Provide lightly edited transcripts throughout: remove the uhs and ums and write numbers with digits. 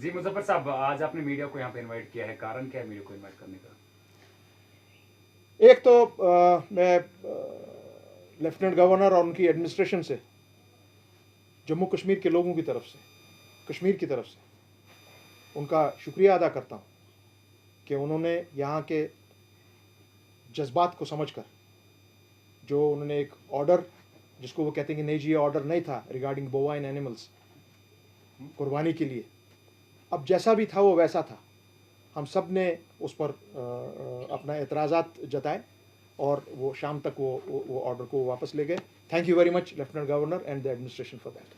जी मुजफ्फर साहब, आज आपने मीडिया को यहाँ पे इनवाइट किया है, कारण क्या है मीडिया को इनवाइट करने का? एक तो मैं लेफ्टिनेंट गवर्नर और उनकी एडमिनिस्ट्रेशन से, जम्मू कश्मीर के लोगों की तरफ से, कश्मीर की तरफ से उनका शुक्रिया अदा करता हूँ कि उन्होंने यहाँ के जज्बात को समझकर जो उन्होंने एक ऑर्डर, जिसको वो कहते हैं कि नहीं जी ये ऑर्डर नहीं था रिगार्डिंग बोवाइन एनिमल्स कुर्बानी के लिए, अब जैसा भी था वो वैसा था। हम सब ने उस पर अपना एतराज़ात जताए और वो शाम तक वो ऑर्डर को वापस ले गए। Thank you very much lieutenant governor and the administration for that.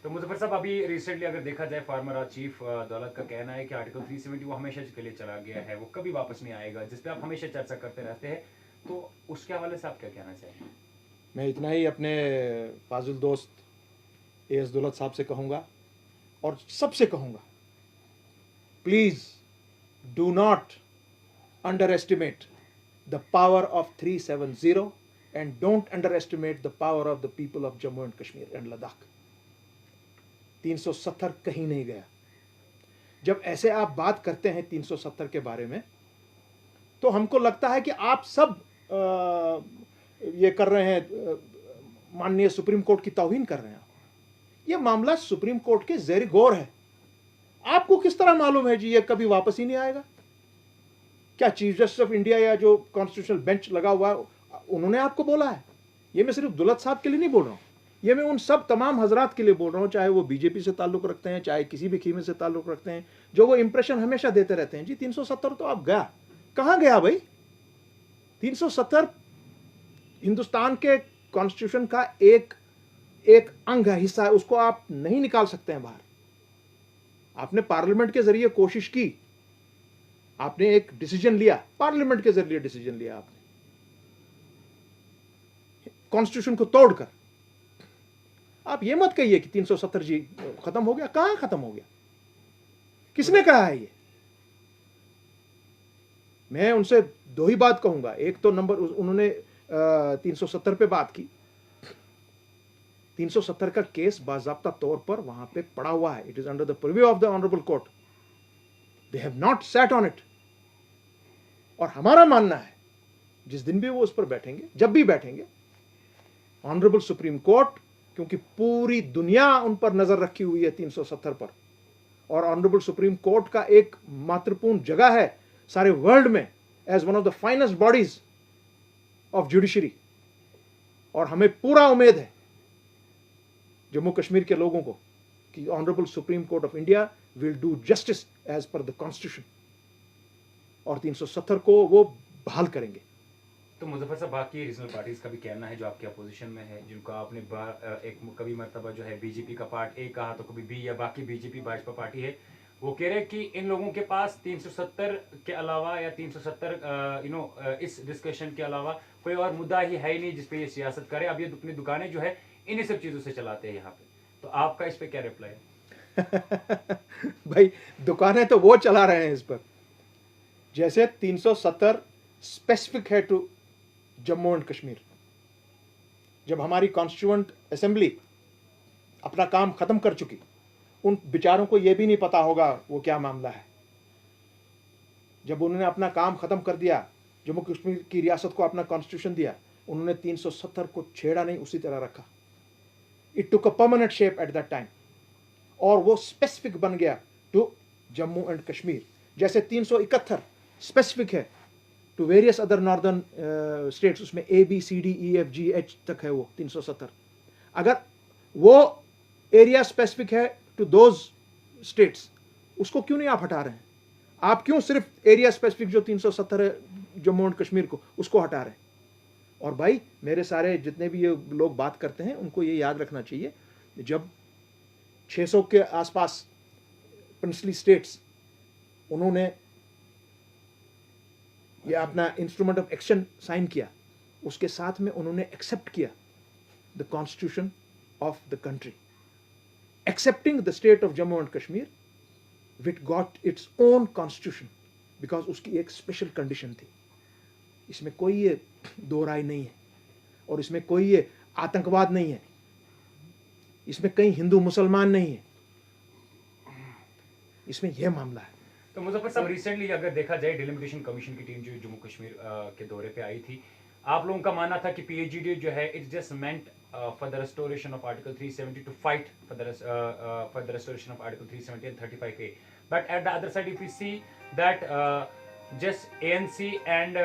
तो मुजफ्फर साहब, अभी रिसेंटली अगर देखा जाए, फार्मर चीफ दौलत का कहना है कि आर्टिकल 370 वो हमेशा के लिए चला गया है, वो कभी वापस नहीं आएगा, जिस पे आप हमेशा चर्चा करते रहते हैं। तो उसके हवाले से आप क्या कहना चाहेंगे? मैं इतना ही अपने फाजिल दोस्त एस दौलत साहब से कहूँगा और सबसे कहूँगा, please do not under estimate the power of 370 and don't under estimate the power of the people of Jammu and Kashmir and Ladakh. 370 कहीं नहीं गया। जब ऐसे आप बात करते हैं 370 के बारे में, तो हमको लगता है कि आप सब ये कर रहे हैं, माननीय सुप्रीम कोर्ट की तौहीन कर रहे हैं। ये मामला सुप्रीम कोर्ट के ज़ेर गौर है। आपको किस तरह मालूम है जी ये कभी वापस ही नहीं आएगा? क्या चीफ जस्टिस ऑफ इंडिया या जो कॉन्स्टिट्यूशनल बेंच लगा हुआ है उन्होंने आपको बोला है? ये मैं सिर्फ दुलत साहब के लिए नहीं बोल रहा हूँ, ये मैं उन सब तमाम हजरात के लिए बोल रहा हूँ, चाहे वो बीजेपी से ताल्लुक़ रखते हैं, चाहे किसी भी खीमे से ताल्लुक़ रखते हैं, जो वो इंप्रेशन हमेशा देते रहते हैं जी 370 तो अब गया। कहाँ गया भाई? 370 हिंदुस्तान के कॉन्स्टिट्यूशन का एक अंग है, हिस्सा है, उसको आप नहीं निकाल सकते हैं बाहर। आपने पार्लियामेंट के जरिए कोशिश की, आपने एक डिसीजन लिया, पार्लियामेंट के जरिए डिसीजन लिया आपने कॉन्स्टिट्यूशन को तोड़कर। आप ये मत कहिए कि 370 जी खत्म हो गया। कहां खत्म हो गया? किसने कहा है ये? मैं उनसे दो ही बात कहूंगा। एक तो नंबर, उन्होंने 370 पे बात की। 370 का केस बाज़ाब्ता तौर पर वहां पे पड़ा हुआ है। It is under the preview of the honourable court. They have not sat on it. और हमारा मानना है जिस दिन भी वो उस पर बैठेंगे, जब भी बैठेंगे, ऑनरेबल सुप्रीम कोर्ट, क्योंकि पूरी दुनिया उन पर नजर रखी हुई है 370 पर, और ऑनरेबल सुप्रीम कोर्ट का एक महत्वपूर्ण जगह है सारे वर्ल्ड में as one of the finest bodies of judiciary. और हमें पूरा उम्मीद है जम्मू कश्मीर के लोगों को कि honourable supreme court of India will do justice as per the constitution और 370 को वो बहाल करेंगे। तो मुजफ्फर साहब, बाकी रीजनल पार्टीज का भी कहना है जो आपके अपोजिशन में है, जिनको आपने एक कभी मरतबा जो है बीजेपी का पार्ट ए कहा तो कभी बी, या बाकी बीजेपी भाजपा पार्टी है, वो कह रहे हैं कि इन लोगों के पास 370 के अलावा या 370 इस डिस्कशन के अलावा कोई और मुद्दा ही है ही नहीं जिसपे ये सियासत करे। अब ये अपनी दुकानें जो है इन्हीं सब चीज़ों से चलाते हैं यहाँ पे। तो आपका इस पे क्या रिप्लाई है? भाई दुकानें तो वो चला रहे हैं इस पर। जैसे 370 स्पेसिफिक है टू जम्मू एंड कश्मीर। जब हमारी कॉन्स्टिट्यूएंट असेंबली अपना काम खत्म कर चुकी, उन बेचारों को यह भी नहीं पता होगा वो क्या मामला है। जब उन्होंने अपना काम खत्म कर दिया, जम्मू कश्मीर की रियासत को अपना कॉन्स्टिट्यूशन दिया, उन्होंने 370 को छेड़ा नहीं, उसी तरह रखा। It took a permanent shape at that time, और वो स्पेसिफिक बन गया टू जम्मू एंड कश्मीर। जैसे 371 स्पेसिफिक है to various other northern states, उसमें A B C D E F G H तक है वो 370। अगर वो एरिया स्पेसिफिक है टू दोज स्टेट्स, उसको क्यों नहीं आप हटा रहे हैं? आप क्यों सिर्फ एरिया स्पेसिफिक जो 370 है जम्मू एंड कश्मीर को, उसको हटा रहे हैं? और भाई मेरे सारे जितने भी ये लोग बात करते हैं उनको ये याद रखना चाहिए, जब 600 के आसपास प्रिंसली स्टेट्स उन्होंने ये अपना इंस्ट्रूमेंट ऑफ एक्शन साइन किया, उसके साथ में उन्होंने एक्सेप्ट किया the constitution of the country, accepting the state of Jammu and Kashmir which got its own constitution, because उसकी एक स्पेशल कंडीशन थी। इसमें कोई ये दो राय नहीं है, और इसमें कोई ये आतंकवाद नहीं है, इसमें कहीं हिंदू मुसलमान नहीं है। इसमें यह मामला है। तो मुजफ्फर साहब, रिसेंटली अगर देखा जाए डिलिमिटेशन कमीशन की टीम जो जम्मू कश्मीर के दौरे पे आई थी, आप लोगों का मानना था कि पीएचडी जो है it's just meant for the restoration of article 370 to fight for the restoration of article 370 and 35A, but at the other side if we see that just ANC and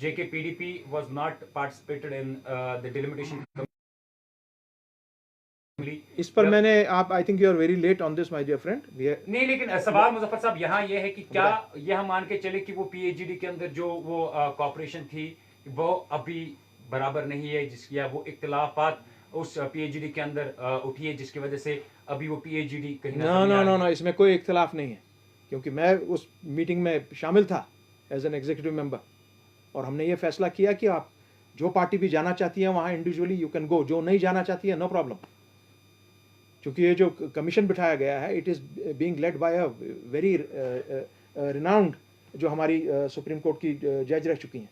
JK-PDP was not participated in the delimitation assembly. इस पर मैंने आप I think you are very late on this my dear friend. नहीं, लेकिन सवाल मुजफ्फर साहब यहाँ ये है कि क्या यह मान के चले कि वो पीएचडी के अंदर जो वो कॉपरेशन थी वो अभी बराबर नहीं है, जिसकी वो इख्तिलाफात उस पीएचडी के अंदर उठी है, जिसकी वजह से अभी वो पीएचडी कहीं नो, इसमें कोई इख्तिलाफ नहीं है, क्योंकि मैं उस मीटिंग में शामिल था एज एन एग्जीक्यूटिव मेंबर, और हमने ये फैसला किया कि आप जो पार्टी भी जाना चाहती है वहाँ इंडिविजुअली यू कैन गो, जो नहीं जाना चाहती है नो प्रॉब्लम। क्योंकि ये जो कमीशन बिठाया गया है it is being led by a very renowned, जो हमारी सुप्रीम कोर्ट की जज रह चुकी हैं,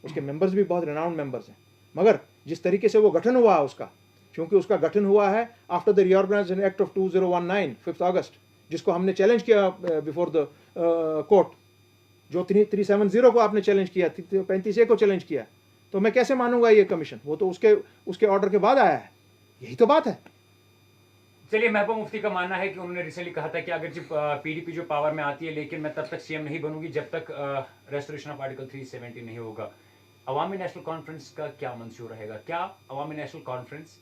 उसके मेंबर्स भी बहुत रिनाउंड मेंबर्स हैं। मगर जिस तरीके से वो गठन हुआ उसका, क्योंकि उसका गठन हुआ है after the reorganisation act of 2019 5 अगस्त, जिसको हमने चैलेंज किया बिफोर द कोर्ट, जो 370 को आपने चैलेंज किया, 35A को चैलेंज किया, तो मैं कैसे मानूंगा ये कमीशन? वो तो उसके ऑर्डर के बाद आया है, यही तो बात है। चलिए, महबूब मुफ्ती का मानना है कि उन्होंने रिसेंटली कहा था कि अगर जब पीडीपी जो पावर में आती है, लेकिन मैं तब तक सीएम नहीं बनूंगी जब तक रेस्टोरेशन ऑफ आर्टिकल 370 नहीं होगा। अवामी नेशनल कॉन्फ्रेंस का क्या मंशूर रहेगा? क्या अवामी नेशनल कॉन्फ्रेंस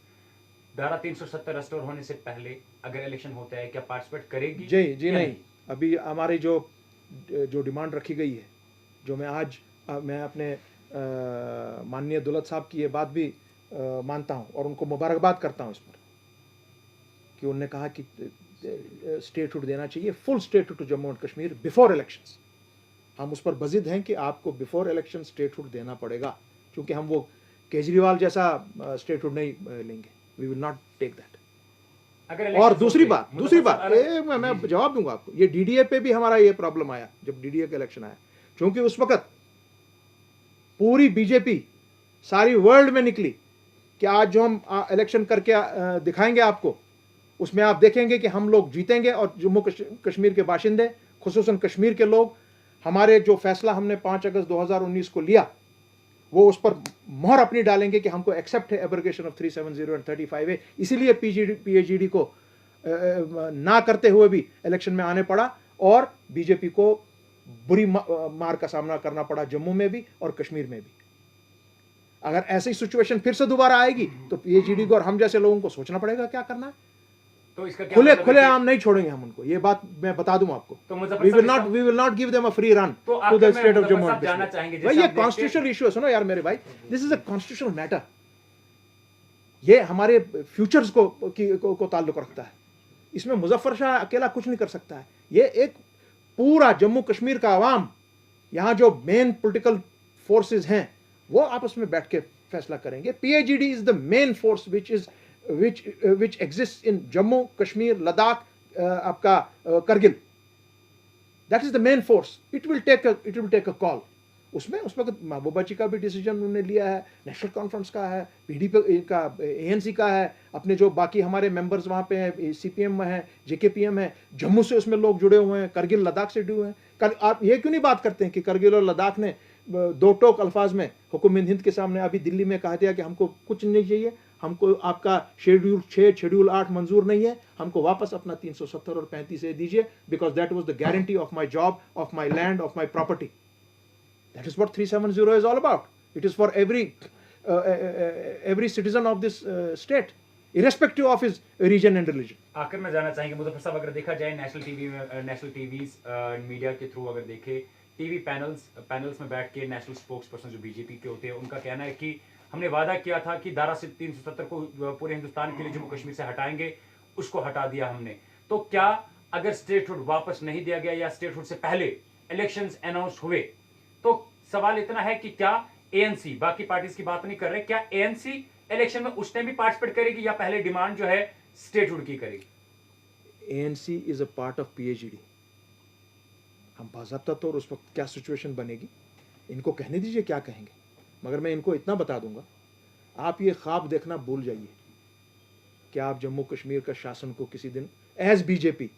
धारा 370 रेस्टोर होने से पहले अगर इलेक्शन होता है क्या पार्टिसिपेट करेगी? जी नहीं, अभी हमारी जो डिमांड रखी गई है, जो मैं अपने माननीय दुलत साहब की ये बात भी मानता हूँ और उनको मुबारकबाद करता हूँ इस पर, कि उन्होंने कहा कि स्टेटहुड देना चाहिए, full statehood to Jammu and Kashmir before elections. हम उस पर बजिद हैं कि आपको बिफोर इलेक्शन स्टेटहुड देना पड़ेगा, क्योंकि हम वो केजरीवाल जैसा स्टेटहुड नहीं लेंगे, we will not take that. और दूसरी बात मैं जवाब दूंगा आपको, ये डीडीए पे भी हमारा ये प्रॉब्लम आया जब डीडीए का इलेक्शन आया, क्योंकि उस वक्त पूरी बीजेपी सारी वर्ल्ड में निकली कि आज जो हम इलेक्शन करके दिखाएंगे आपको, उसमें आप देखेंगे कि हम लोग जीतेंगे, और जम्मू कश्मीर के बाशिंदे, खुसूसन कश्मीर के लोग, हमारे जो फैसला हमने 5 अगस्त 2019 को लिया, वो उस पर मोहर अपनी डालेंगे कि हमको एक्सेप्ट है एब्रोगेशन ऑफ 370 एंड 35A। इसीलिए पीएचडी को ना करते हुए भी इलेक्शन में आने पड़ा, और बीजेपी को बुरी मार का सामना करना पड़ा जम्मू में भी और कश्मीर में भी। अगर ऐसी सिचुएशन फिर से दोबारा आएगी तो पीएचडी को और हम जैसे लोगों को सोचना पड़ेगा क्या करना है। तो इसका क्या खुले आम नहीं छोड़ेंगे हम उनको, ये बात मैं बता दूं आपको। तो we will not give them a free run to the state of Jammu and Kashmir. भाई ये कॉन्स्टिट्यूशनल इशू है, सुनो यार मेरे भाई, this is a constitutional matter, ये हमारे फ्यूचर्स को ताल्लुक रखता है। इसमें मुजफ्फर शाह अकेला कुछ नहीं कर सकता है, ये एक पूरा जम्मू कश्मीर का आवाम, यहाँ जो मेन पॉलिटिकल फोर्सेस हैं वो आपस में बैठ के फैसला करेंगे। PhD is the main force which exists in Jammu, Kashmir, Ladakh, आपका Kargil, that is the main force. It will take a call. उसमें उस वक्त महबूबा जी का भी डिसीजन उन्होंने लिया है, नेशनल कॉन्फ्रेंस का है, पीडीपी का, एएनसी का है, अपने जो बाकी हमारे मेंबर्स वहाँ पे हैं, सीपीएम में है, जेकेपीएम है, जम्मू से उसमें लोग जुड़े हुए हैं, करगिल लद्दाख से जुड़े हुए हैं। आप ये क्यों नहीं बात करते हैं कि करगिल और लद्दाख ने दो टोक अल्फाज में हुकूमत हिंद के सामने अभी दिल्ली में कहा दिया कि हमको कुछ नहीं चाहिए, हमको आपका शेड्यूल 6 शेड्यूल 8 मंजूर नहीं है, हमको वापस अपना 370 और 35A दीजिए, because that was the guarantee of my job, of my land, of my property. That is what 370 is all about. It is for every citizen of this state, irrespective of his region and religion. आखिर में जाना चाहेंगे मुजफ्फर साहब, अगर देखा जाए national TV media के through अगर देखे, टीवी पैनल्स में बैठ के नेशनल स्पोक्स पर्सन जो बीजेपी के होते हैं, उनका कहना है कि हमने वादा किया था कि धारा 370 को पूरे हिंदुस्तान के लिए जम्मू कश्मीर से हटाएंगे, उसको हटा दिया हमने। तो क्या अगर स्टेटहुड वापस नहीं दिया गया या स्टेटहुड से पहले इलेक्शंस अनाउंस हुए, तो सवाल इतना है कि क्या एएनसी, बाकी पार्टीज की बात नहीं कर रहे, क्या एएनसी इलेक्शन में उस टाइम भी पार्टिसिपेट करेगी या पहले डिमांड जो है स्टेटहुड की करेगी? ANC is a part of PhD. हम बाज़ाब्ता तौर उस वक्त क्या सिचुएशन बनेगी इनको कहने दीजिए क्या कहेंगे, मगर मैं इनको इतना बता दूंगा, आप ये ख्वाब देखना भूल जाइए कि आप जम्मू कश्मीर का शासन को किसी दिन एज बीजेपी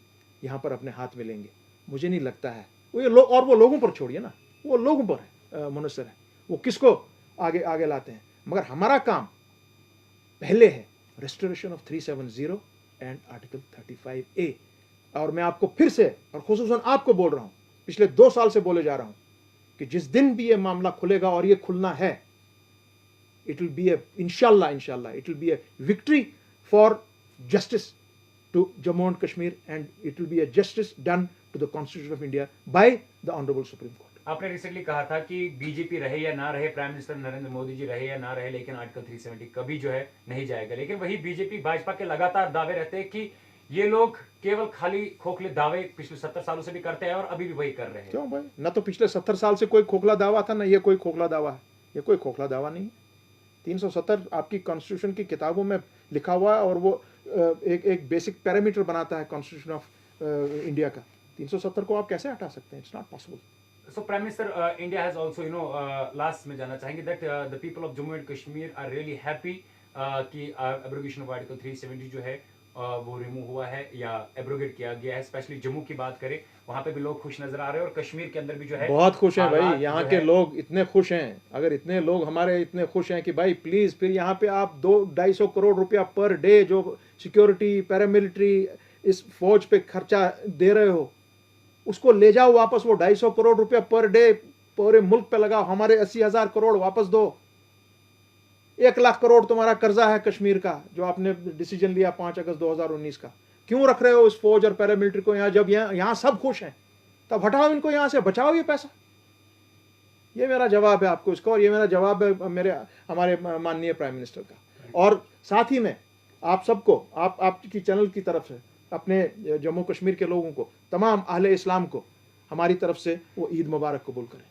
यहाँ पर अपने हाथ में लेंगे, मुझे नहीं लगता है। वो लोगों पर छोड़िए ना, वो लोगों पर है, मुनस्सर है, वो किसको आगे आगे लाते हैं। मगर हमारा काम पहले है restoration of 370 and article 35A। और मैं आपको फिर से और खुसूसन आपको बोल रहा हूँ, पिछले 2 साल से बोले जा रहा हूँ कि जिस दिन भी ये मामला खुलेगा, और ये खुलना है, it will be a inshallah it will be a victory for justice to Jammu and Kashmir, and it will be a justice done to the Constitution of India by the Honorable Supreme Court. आपने recently कहा था कि BJP रहे या ना रहे, prime minister Narendra Modi ji रहे या ना रहे, लेकिन आर्टिकल 370 कभी जो है नहीं जाएगा। लेकिन वही बीजेपी भाजपा के लगातार दावे रहते हैं कि ये लोग केवल खाली खोखले दावे पिछले 70 सालों से भी करते हैं और अभी भी वही कर रहे हैं। क्यों भाई? ना तो पिछले 70 साल से कोई खोखला दावा था, ना ये कोई खोखला दावा है। ये कोई खोखला दावा नहीं है। 370 आपकी कॉन्स्टिट्यूशन की किताबों में लिखा हुआ है, और वो एक बेसिक पैरामीटर बनाता है कॉन्स्टिट्यूशन ऑफ इंडिया का। 370 को आप कैसे हटा सकते हैं? It's not possible. So Prime Minister, India has also, last में जाना चाहेंगे that the people of Jammu and Kashmir are really happy कि abrogation of Article 370 जो है वो रिमूव हुआ है या एब्रोगेट किया गया है। स्पेशली जम्मू की बात करें, वहाँ पे भी लोग खुश नजर आ रहे हैं, और कश्मीर के अंदर भी जो है बहुत खुश हैं भाई। हालात यहाँ जो के है- लोग इतने खुश हैं, अगर इतने लोग हमारे इतने खुश हैं कि भाई प्लीज फिर यहाँ पे आप 200-250 करोड़ रुपया पर डे जो सिक्योरिटी पैरामिलिट्री इस फौज पे खर्चा दे रहे हो, उसको ले जाओ वापस। वो 250 करोड़ रुपया पर डे पूरे मुल्क पे लगाओ, हमारे 80,000 करोड़ वापस दो। 1 लाख करोड़ तुम्हारा कर्जा है कश्मीर का, जो आपने डिसीजन लिया 5 अगस्त 2019 का। क्यों रख रहे हो इस फौज और पैरामिलिट्री को यहाँ, जब यहाँ सब खुश हैं? तब हटाओ इनको यहाँ से, बचाओ ये पैसा। ये मेरा जवाब है आपको इसका, और ये मेरा जवाब है हमारे माननीय प्राइम मिनिस्टर का। और साथ ही में आप सबको, आपकी चैनल की तरफ से अपने जम्मू कश्मीर के लोगों को, तमाम अहले इस्लाम को हमारी तरफ से वो ईद मुबारक कबूल करें।